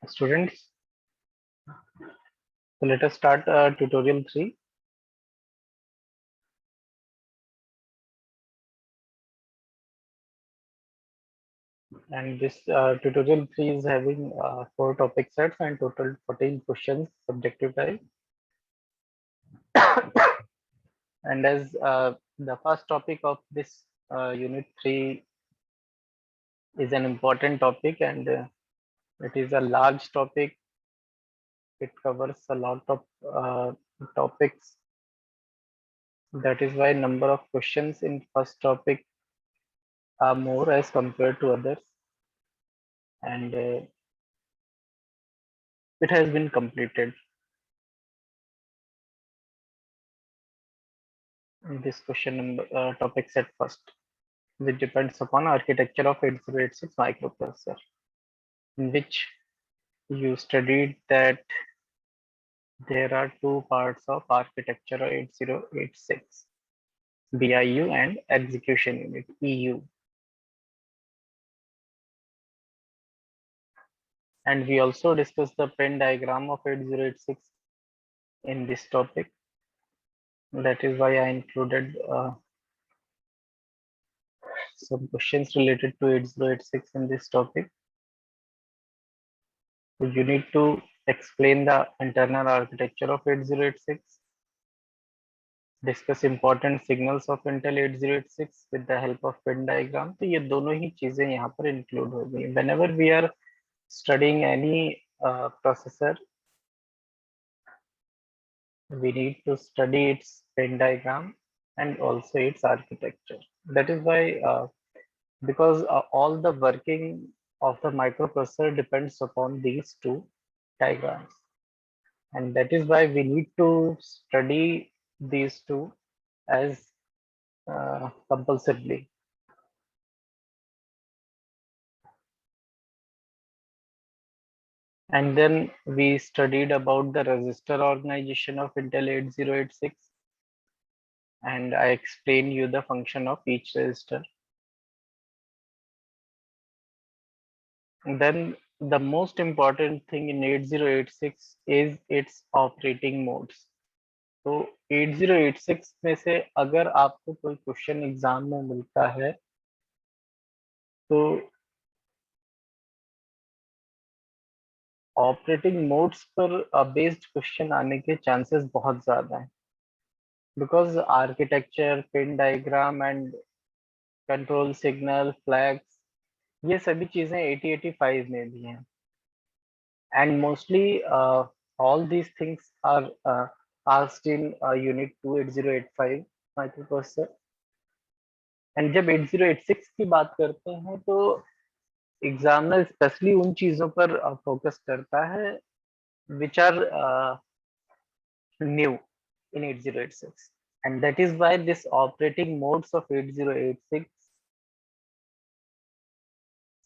Students, so let us start tutorial 3. And this tutorial 3 is having 4 topic sets and total 14 questions subjective type. And as the first topic of this unit 3 is an important topic, and it is a large topic. It covers a lot of topics. That is why number of questions in first topic are more as compared to others, and it has been completed. This question number topic set first, which depends upon architecture of 8086 microprocessor, in which you studied that there are two parts of architecture of 8086, BIU and execution unit, EU. And we also discussed the Venn diagram of 8086 in this topic. That is why I included some questions related to 8086 in this topic. So you need to explain the internal architecture of 8086, discuss important signals of Intel 8086 with the help of Venn diagram. तो ये दोनों ही चीजें यहाँ पर include हो गई. Whenever we are studying any processor, we need to study its Venn diagram and also its architecture. That is why because all the working of the microprocessor depends upon these two diagrams, and that is why we need to study these two as compulsively. And then we studied about the register organization of Intel 8086, and I explained you the function of each register. And then the most important thing in 8086 is its operating modes. तो 8086 में से अगर आपको कोई question exam में मिलता है तो ऑपरेटिंग मोड्स पर बेस्ड क्वेश्चन आने के चांसेस बहुत ज्यादा हैं, because architecture, pin diagram and control signal, flags, ये सभी चीजें 8085 में भी हैं. And mostly all these things are asked in unit 2 8085 microprocessor. And जब 8086 की बात करते हैं तो एग्जामिनर स्पेशली उन चीजों पर फोकस करता है which are new in 8086, and that is why this operating modes of 8086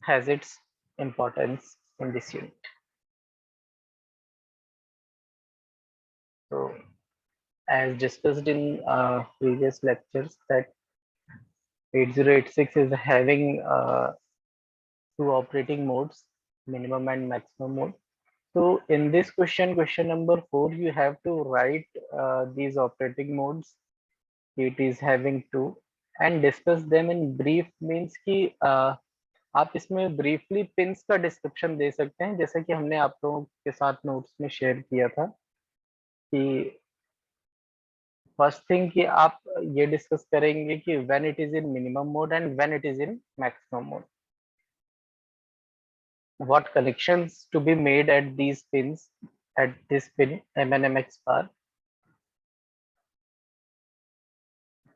has its importance in this unit. So as discussed in previous lectures, that 8086 is having two operating modes, minimum and maximum mode. So in this question number 4, you have to write these operating modes. It is having two and discuss them in brief. means कि आप इसमें briefly pins का description दे सकते हैं, जैसा कि हमने आप लोगों के साथ notes में share किया था कि first thing कि आप ये discuss करेंगे कि when it is in minimum mode and when it is in maximum mode. What connections to be made at these pins, at this pin MNMX bar,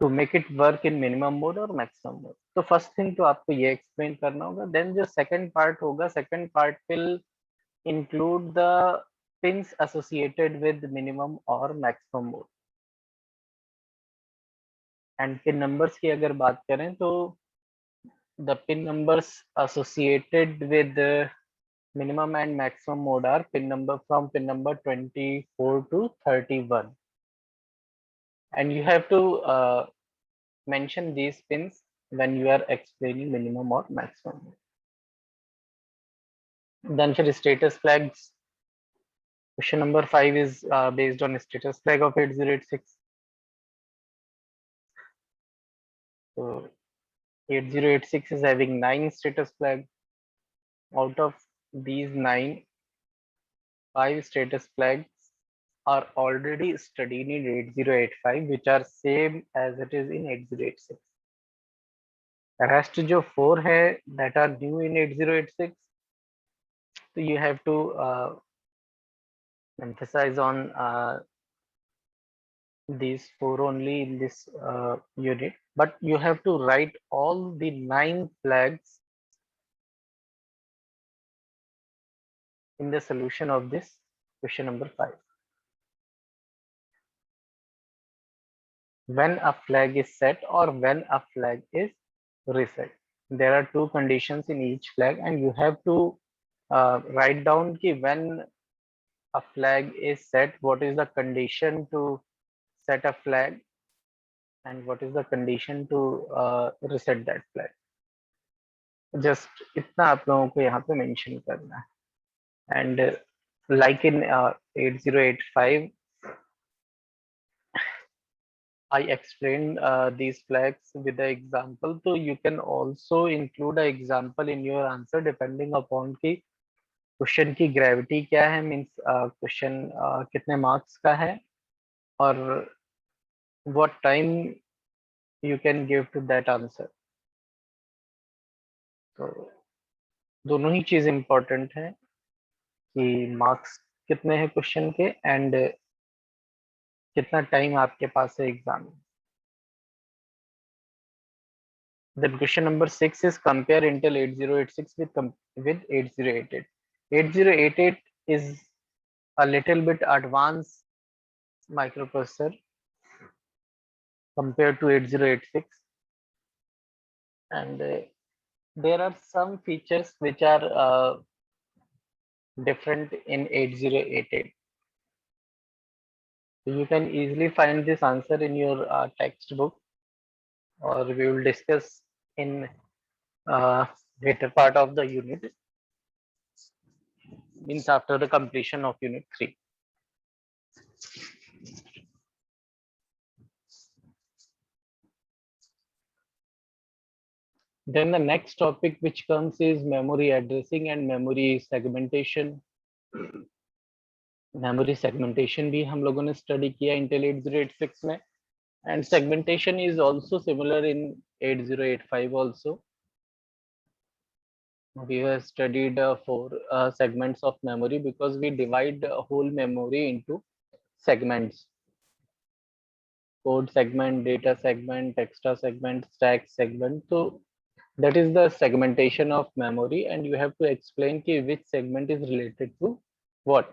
to make it work in minimum mode or maximum mode. तो first thing तो आपको ये explain करना होगा. Then जो second part होगा, second part will include the pins associated with minimum or maximum mode. And pin numbers की अगर बात करें तो the pin numbers associated with the minimum and maximum mode are pin number from pin number 24 to 31, and you have to mention these pins when you are explaining minimum or maximum. Then for status flags, question number 5 is based on status flag of 8086. So 8086 is having 9 status flags. Out of these 9, 5 status flags are already studied in 8085, which are same as it is in 8086. Rest जो 4 है that are new in 8086, so you have to emphasize on these 4 only in this unit, but you have to write all the 9 flags in the solution of this question number 5. When a flag is set or when a flag is reset, there are 2 conditions in each flag, and you have to write down ki when a flag is set, what is the condition to set a flag and what is the condition to reset that flag. Just इतना आप लोगों को यहाँ पे mention करना है. And like in 8085, I explained these flags with the example, so you can also include an example in your answer depending upon कि question की ग्रेविटी क्या है, मीन्स क्वेश्चन कितने मार्क्स का है और what time you can give to that answer. तो दोनों ही चीज इम्पोर्टेंट है कि मार्क्स कितने हैं क्वेश्चन के एंड कितना टाइम आपके पास है एग्जाम में. Then question number 6 is compare Intel 8086 with 8088. 8088 is a little bit advanced microprocessor compared to 8086, and there are some features which are different in 8088. So you can easily find this answer in your textbook, or we will discuss in later part of the unit, means after the completion of unit 3. Then the next topic which comes is memory addressing and memory segmentation. Memory segmentation भी हम लोगों ने study किया Intel 8086 में, and segmentation is also similar in 8085 also. We have studied 4 segments of memory because we divide whole memory into segments: code segment, data segment, extra segment, stack segment. So that is the segmentation of memory, and you have to explain कि which segment is related to what.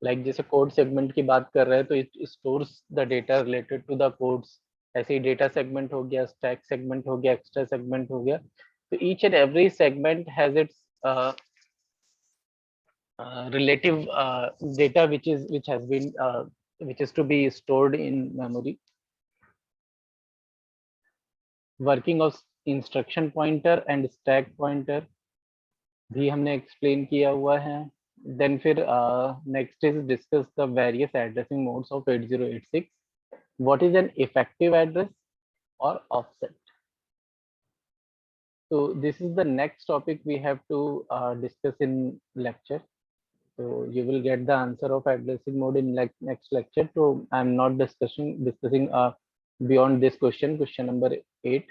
Like जैसे code segment की बात कर रहे हैं तो it stores the data related to the codes. ऐसे ही data segment हो गया, stack segment हो गया, extra segment हो गया. So each and every segment has its relative data which is to be stored in memory. Working of instruction pointer and stack pointer भी हमने explain किया हुआ है. Then फिर next is discuss the various addressing modes of 8086. What is an effective address or offset? So this is the next topic we have to discuss in lecture. So you will get the answer of addressing mode in next lecture. So I'm not discussing beyond this question number 8.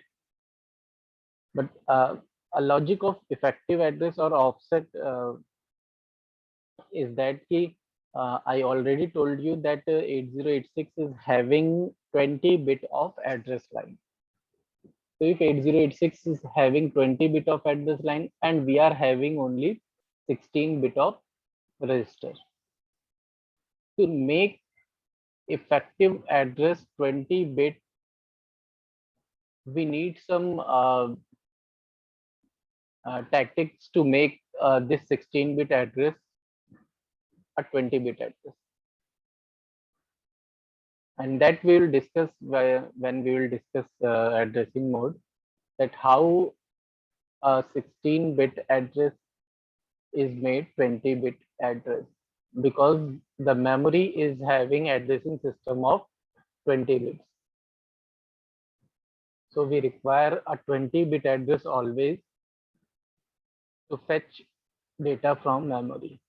But a logic of effective address or offset is that I already told you that 8086 is having 20 bit of address line. So if 8086 is having 20 bit of address line and we are having only 16 bit of register, to make effective address 20 bit, we need some tactics to make this 16 bit address a 20 bit address, and that we will discuss when we will discuss addressing mode, that how a 16 bit address is made 20-bit address because the memory is having addressing system of 20 bits. So we require a 20-bit address always to fetch data from memory.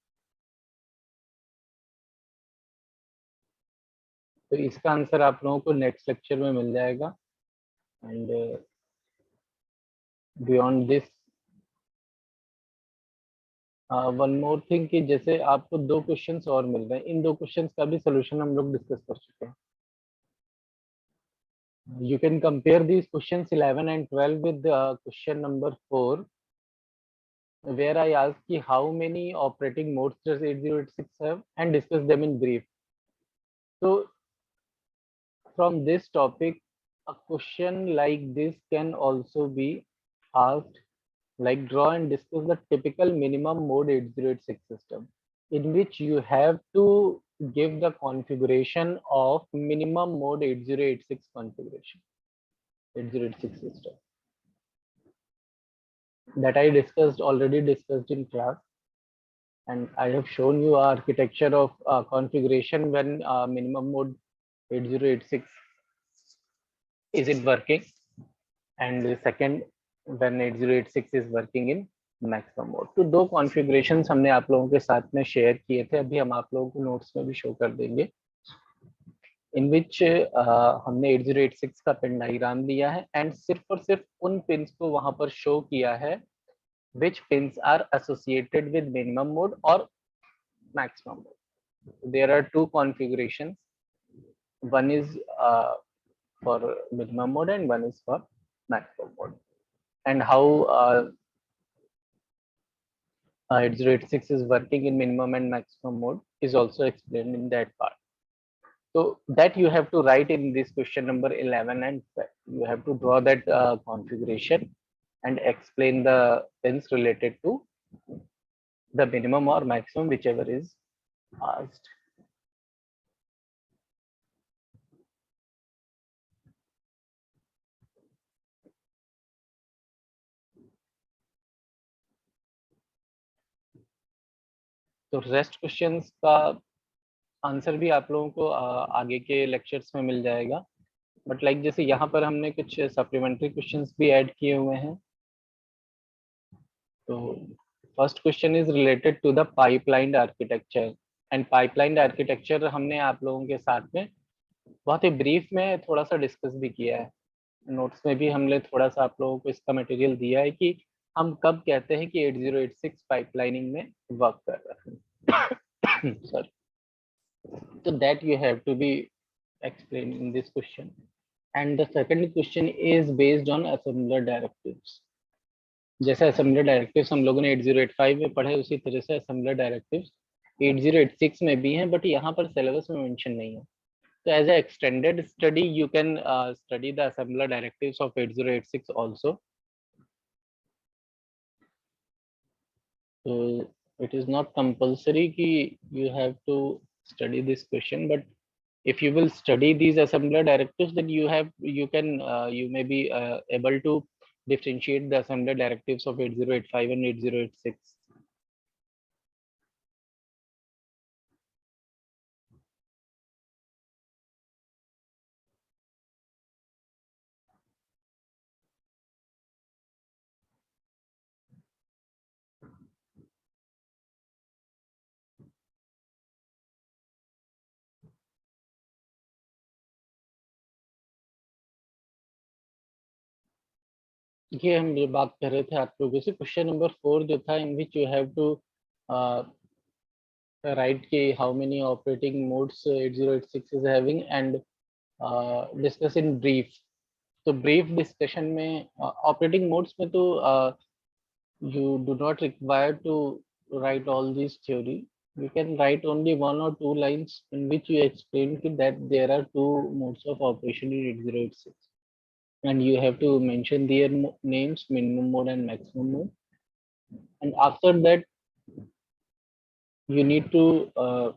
तो इसका answer आप लोगों को next lecture में मिल जाएगा. And beyond this one more thing कि जैसे आपको 2 क्वेश्चंस और मिल रहे हैं, इन 2 क्वेश्चंस का भी सोल्यूशन हम लोग डिस्कस कर चुके हैं. You can compare these questions 11 and 12 with question number 4, where I asked ki how many operating modes does 8086 have and discuss them in brief. So from this topic, a question like this can also be asked, like draw and discuss the typical minimum mode 8086 system, in which you have to give the configuration of minimum mode 8086 configuration, 8086 system. That I already discussed in class, and I have shown you architecture of configuration when minimum mode 8086 isn't working, and the second when 8086 is working in maximum mode. तो 2 configurations हमने आप लोगों के साथ में share किए थे, अभी हम आप लोगों को नोट्स में भी शो कर देंगे, इन विच हमने 8086 का पिन डायग्राम दिया है एंड सिर्फ और सिर्फ उन पिन्स को वहां पर शो किया है which pins are associated with minimum mode or maximum mode. There are 2 configurations. One is for minimum mode and one is for maximum mode. And how 8086 is working in minimum and maximum mode is also explained in that part. So that you have to write in this question number 11 and 12. You have to draw that configuration and explain the pins related to the minimum or maximum, whichever is asked. तो rest questions का answer भी आप लोगों को आगे के lectures में मिल जाएगा, बट लाइक जैसे यहाँ पर हमने कुछ सप्लीमेंट्री क्वेश्चंस भी ऐड किए हुए हैं. तो first question is related to the pipeline architecture, and pipeline architecture हमने आप लोगों के साथ में बहुत ही ब्रीफ में थोड़ा सा डिस्कस भी किया है. नोट्स में भी हमने थोड़ा सा आप लोगों को इसका मटेरियल दिया है कि हम कब कहते हैं कि 8086 पाइपलाइनिंग में वर्क कर रहा है. Sorry. So that you have to be explained in this question. And the second question is based on assembler directives. जैसे assembler directives हम लोगों ने 8085 में पढ़े, उसी तरह से assembler directives 8086 में भी हैं, बट यहाँ पर सिलेबस में मेंशन नहीं है. So as an extended study, you can study the assembler directives of 8086 also. So it is not compulsory कि you have to study this question, but if you will study these assembler directives, then you may be able to differentiate the assembler directives of 8085 and 8086. ये हम ये बात कर रहे थे आप लोगों से, क्वेश्चन नंबर 4 जो था, in which you have to write कि how many operating modes 8086 is having and discuss in brief. तो brief discussion में operating modes में तो you do not require to write all these theory. You can write only 1 or 2 lines in which you explain that there are 2 modes of operation in 8086, and you have to mention their names, minimum mode and maximum mode. And after that, you need to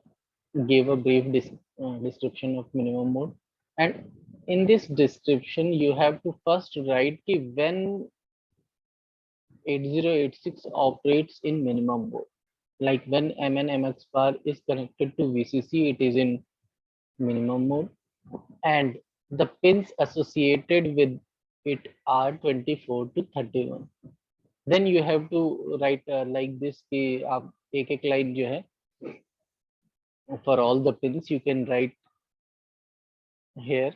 give a brief description of minimum mode, and in this description you have to first write when 8086 operates in minimum mode. Like when MN/MX bar is connected to VCC, it is in minimum mode, and the pins associated with it are 24 to 31. Then you have to write like this कि आप एक एक line जो है for all the pins you can write here,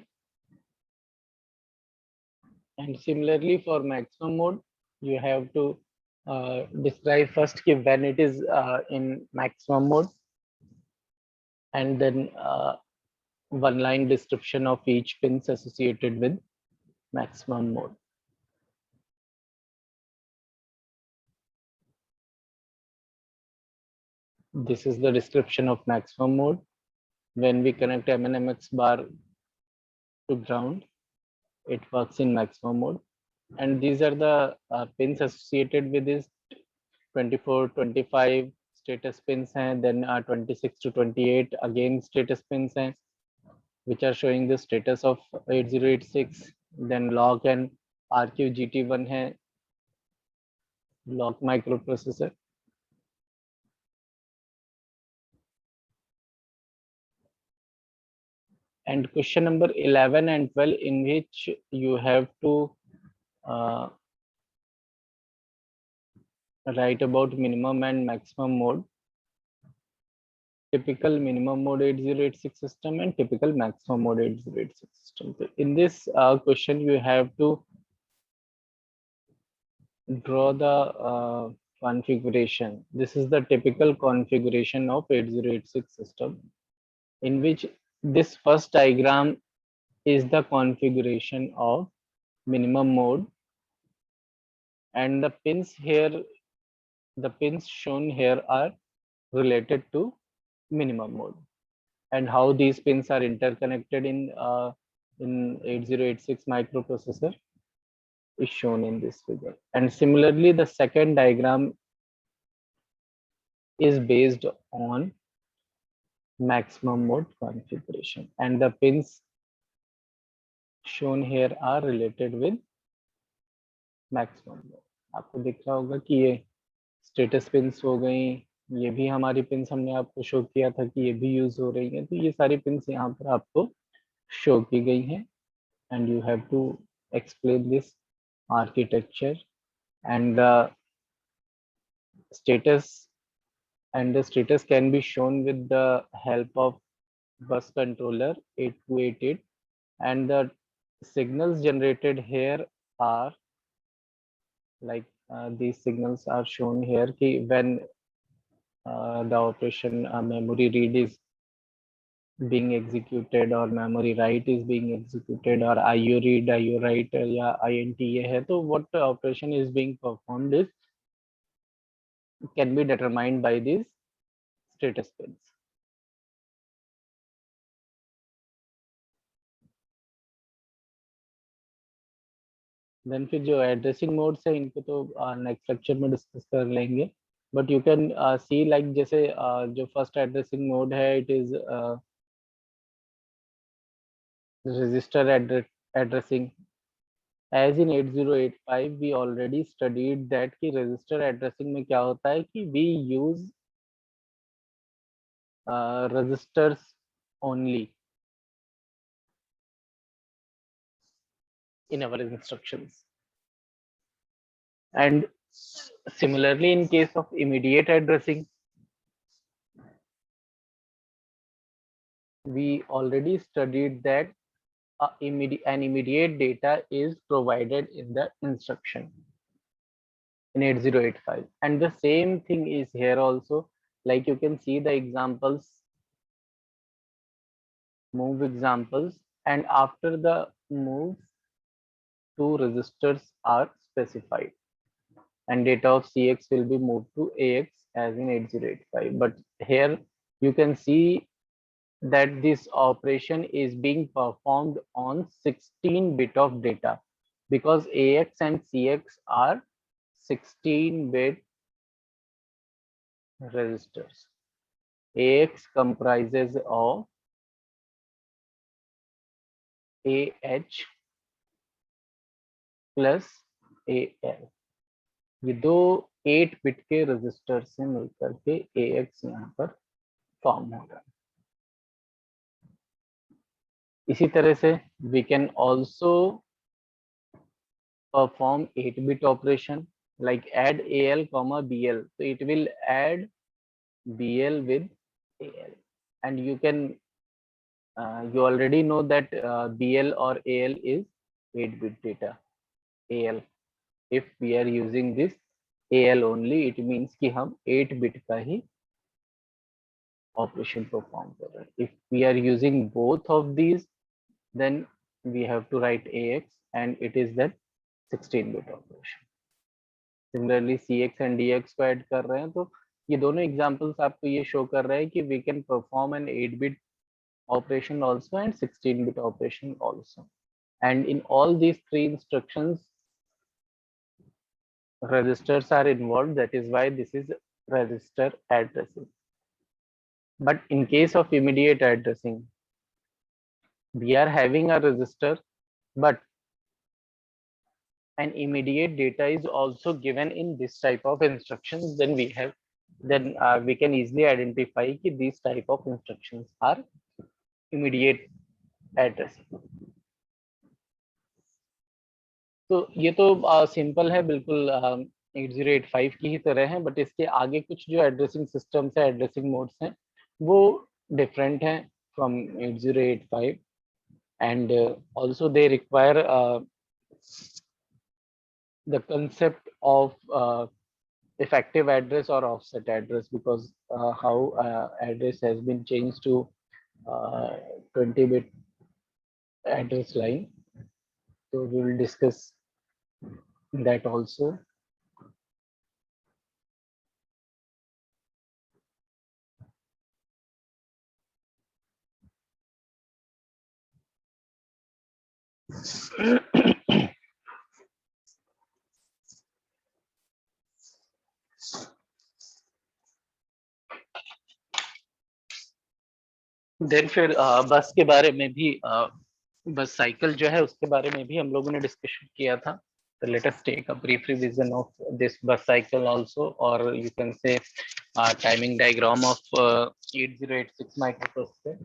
and similarly for maximum mode you have to describe first कि when it is in maximum mode, and then one line description of each pins associated with maximum mode. This is the description of maximum mode. When we connect MN/MX bar to ground, it works in maximum mode. And these are the pins associated with this 24, 25 status pins हैं, then 26 to 28 again status pins हैं, which are showing the status of 8086. Then log and RQGT1 है, log microprocessor. And question number 11 and 12, in which you have to write about minimum and maximum mode, typical minimum mode 8086 system and typical maximum mode 8086 system. So in this question, you have to draw the configuration. This is the typical configuration of 8086 system, in which this first diagram is the configuration of minimum mode, and the pins here, the pins shown here are related to minimum mode, and how these pins are interconnected in 8086 microprocessor is shown in this figure. And similarly, the second diagram is based on maximum mode configuration, and the pins shown here are related with maximum mode. आपको दिख रहा होगा कि ये status pins हो गई, ये भी हमारी पिंस हमने आपको शो किया था कि ये भी यूज हो रही हैं, तो ये सारी पिंस यहाँ पर आपको शो की गई हैं, and you have to explain this architecture and the status, and the status can be shown with the help of bus controller 8288, and the signals generated here are like these signals are shown here कि when the operation memory read is being executed or memory write is being executed, or IO read, IO write या INT ये है, तो what operation is being performed is can be determined by these status pins. Then फिर जो addressing modes है इनको तो next lecture में डिस्कस कर लेंगे, but you can see like जैसे जो फर्स्ट एड्रेसिंग मोड है it is register addressing. As in 8085 we already studied that कि रजिस्टर एड्रेसिंग में क्या होता है कि we use registers only in our instructions. And similarly, in case of immediate addressing, we already studied that an immediate data is provided in the instruction in 8085, and the same thing is here also. Like you can see the examples, move examples, and after the move, two registers are specified, and data of CX will be moved to AX as in 8085. But here you can see that this operation is being performed on 16-bit of data, because AX and CX are 16-bit registers. AX comprises of AH plus AL. ये दो 8 bit के register से मिलकर के AX यहाँ पर form हो रहा है। इसी तरह से we can also perform 8-bit operation like add AL comma BL. So it will add BL with AL, and you can you already know that BL or AL is 8-bit data. AL, if we are using this AL only, it means कि हम 8-bit का ही operation perform कर रहे हैं. If we are using both of these, then we have to write AX, and it is that 16-bit operation. Similarly CX and DX को add कर रहे हैं, तो ये दोनों एग्जांपल्स आपको ये शो कर रहे हैं कि we can perform an 8-bit operation also and 16-bit operation also, and in all these three instructions registers are involved. That is why this is register addressing. But in case of immediate addressing, we are having a register, but an immediate data is also given in this type of instructions. Then we can easily identify that these type of instructions are immediate addressing. तो ये तो simple है, बिल्कुल 8085 की ही तरह है, but इसके आगे कुछ जो एड्रेसिंग सिस्टम्स है, एड्रेसिंग मोड्स हैं, वो डिफरेंट हैं from 8085, and also they require the concept of effective address or offset address, because how address has been changed to 20-bit address line. So we will discuss that also. Then फिर बस के बारे में भी बस cycle जो है उसके बारे में भी हम लोगों ने डिस्कशन किया था. So let us take a brief revision of this bus cycle also, or you can say timing diagram of 8086 microprocessor.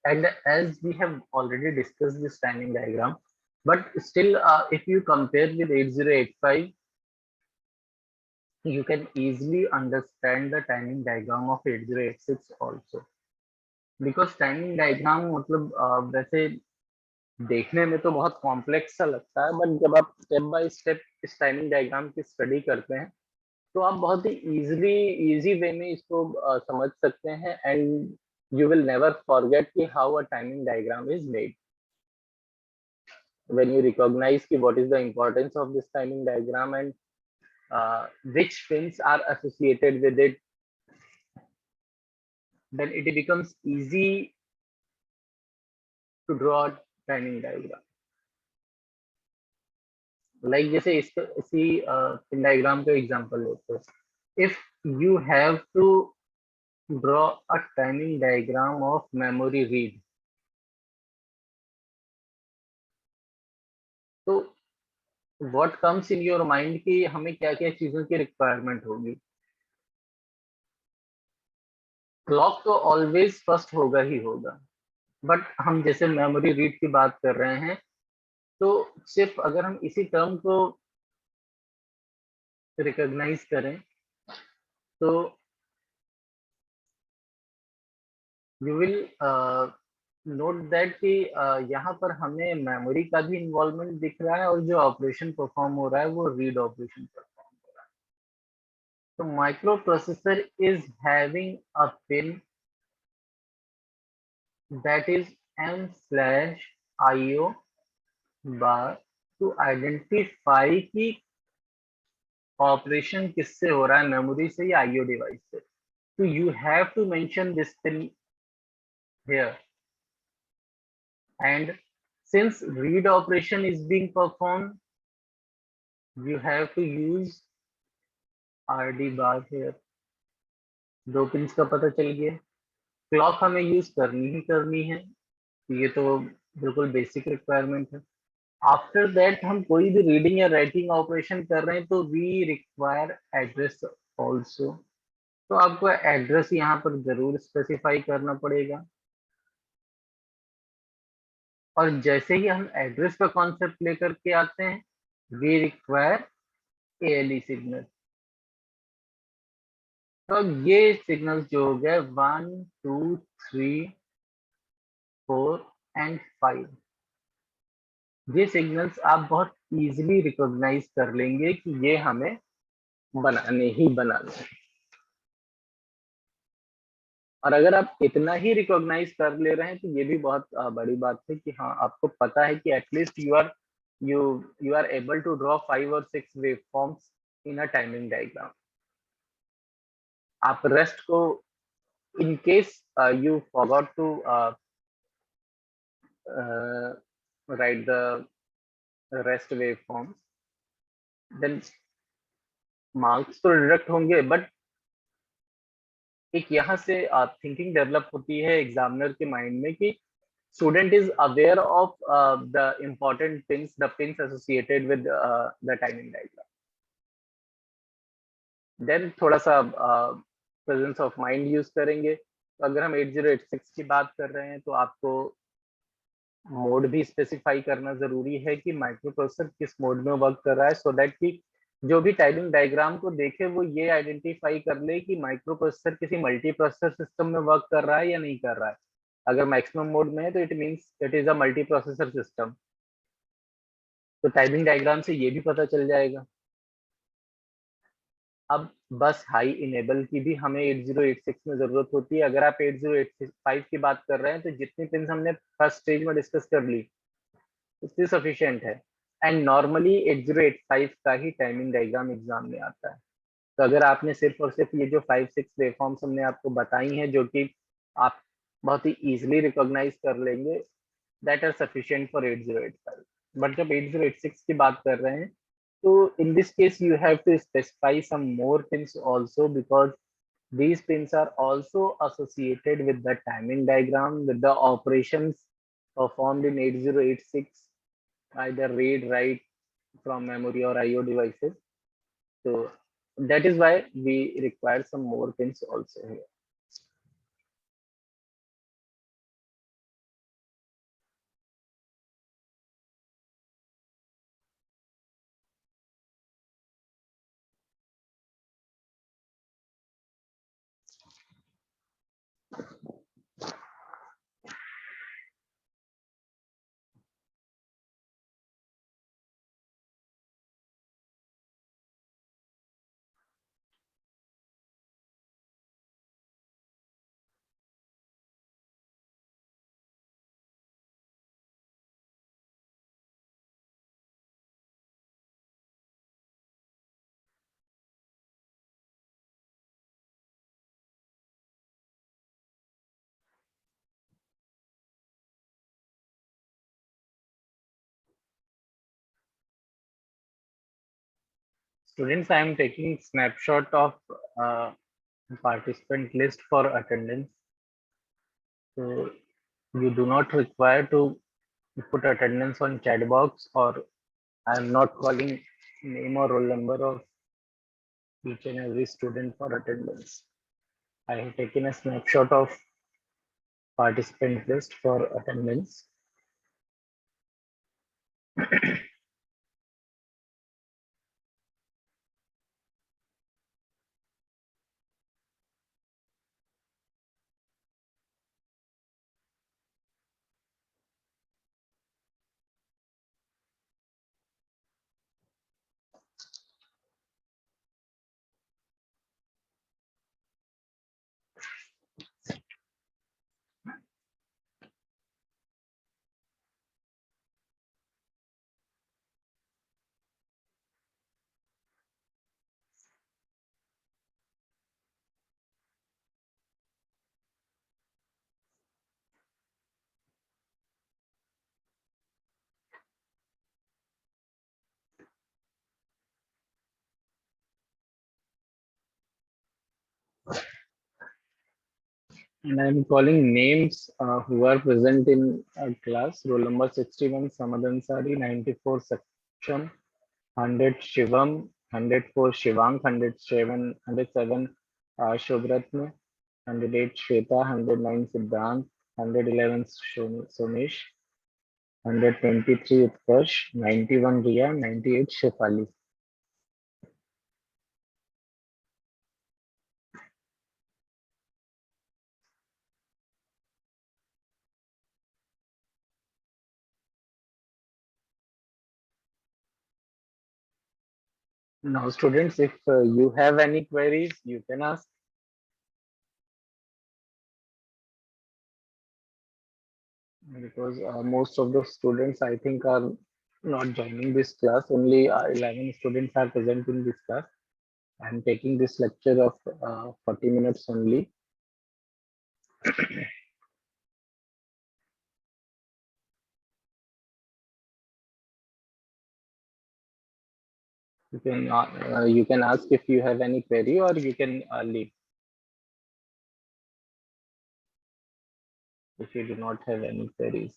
And as we have already discussed this timing diagram, but still if you compare with 8085, you can easily understand the timing diagram of 8086 also, because timing diagram मतलब वैसे देखने में तो बहुत complex सा लगता है, but जब आप स्टेप बाय स्टेप इस टाइमिंग डायग्राम की स्टडी करते हैं तो आप बहुत ही इजी वे में इसको समझ सकते हैं, and you will never forget कि how a timing diagram is made. When you recognize कि what is the importance of this timing diagram and which pins are associated with it, then it becomes easy to draw a timing diagram. Like जैसे इसी pin diagram का example लेते हैं. If you have to draw a timing diagram of memory read, तो what comes in your mind कि हमें क्या क्या चीजों की रिक्वायरमेंट होगी. क्लॉक तो ऑलवेज फर्स्ट होगा ही होगा, बट हम जैसे मेमोरी रीड की बात कर रहे हैं, तो सिर्फ अगर हम इसी टर्म को रिकॉग्नाइज करें तो यू विल नोट दैट कि यहाँ पर हमें मेमोरी का भी इन्वॉल्वमेंट दिख रहा है, और जो ऑपरेशन परफॉर्म हो रहा है वो रीड ऑपरेशन परफॉर्म हो रहा है. तो microprocessor is having a pin that is M/IO bar to identify कि ऑपरेशन किससे हो रहा है, मेमोरी से या IO डिवाइस से. तो you have to mention this pin here, and since read operation is being performed, you have to use RD bar here. दो पिंस का पता चल गया। क्लॉक हमें यूज करनी ही करनी है, ये तो बिल्कुल बेसिक रिक्वायरमेंट है। आफ्टर दैट हम कोई भी रीडिंग या राइटिंग ऑपरेशन कर रहे हैं तो वी रिक्वायर एड्रेस ऑल्सो। तो आपको एड्रेस यहाँ पर जरूर स्पेसिफाई करना पड़ेगा। और जैसे ही हम एड्रेस का कॉन्सेप्ट लेकर के आते हैं, वी रिक्वायर एएलई सिग्नल। तो अब ये सिग्नल्स जो हो गए 1 2 3 4 एंड 5, ये सिग्नल्स आप बहुत इजीली रिकॉग्नाइज कर लेंगे कि ये हमें बनाने ही बनाने हैं। और अगर आप इतना ही रिकॉग्नाइज कर ले रहे हैं तो ये भी बहुत बड़ी बात है कि हाँ आपको पता है कि at least you you are able to draw 5 और 6 waveforms in a timing diagram. आप रेस्ट को, in case you forgot to write the rest waveforms, then marks तो डिडक्ट होंगे, बट एक यहाँ से थिंकिंग डेवलप होती है एग्जामिनर के माइंड में कि student is aware of the important pins, the pins associated with the timing diagram. Then थोड़ा सा प्रेजेंस ऑफ माइंड यूज करेंगे। तो अगर हम 8086 की बात कर रहे हैं तो आपको मोड भी स्पेसिफाई करना जरूरी है कि माइक्रो प्रोसेसर किस मोड में वर्क कर रहा है, सो दैट कि जो भी टाइमिंग डायग्राम को देखे वो ये आइडेंटिफाई कर ले कि माइक्रो प्रोसेसर किसी मल्टी प्रोसेसर सिस्टम में वर्क कर रहा है या नहीं कर रहा है। अगर मैक्सिमम मोड में है तो it means it is a multi processor system. तो टाइमिंग डायग्राम से ये भी पता चल जाएगा। अब बस हाई इनेबल की भी हमें 8086 में जरूरत होती है। अगर आप 8085 की बात कर रहे हैं तो जितनी पिन हमने फर्स्ट स्टेज में डिस्कस कर ली उतनी सफिशिएंट है। एंड नॉर्मली 8085 का ही टाइमिंग डायग्राम एग्जाम में आता है। तो अगर आपने सिर्फ और सिर्फ ये जो 5 6 वेवफॉर्म्स हमने आपको बताई हैं जो कि आप बहुत ही इजीली रिकॉग्नाइज कर लेंगे, that are sufficient for 8085। But जब 8086 की बात कर रहे हैं तो in this case you have to specify some more pins also, because these pins are also associated with the timing diagram, with the operations performed in 8086, either read write from memory or IO devices. So that is why we require some more pins also here. Students, I am taking snapshot of uh, participant list for attendance. So you do not require to put attendance on chat box, or I am not calling name or roll number of each and every student for attendance. I have taken a snapshot of participant list for attendance. And I'm calling names who are present in class. Roll number 61, Samadhan Sari, 94, Saksham, 100, Shivam, 104, Shivang, 107, Shobratna, 108, Shweta, 109, Siddhant, 111, Somesh, 123, Utkarsh, 91, Riya, 98, Shefali. Now, students, if you have any queries, you can ask. Because most of the students I think are not joining this class. Only 11 students are present in this class. I'm taking this lecture of 40 minutes only. You can ask if you have any query, or you can leave if you do not have any queries.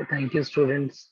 Thank you, students.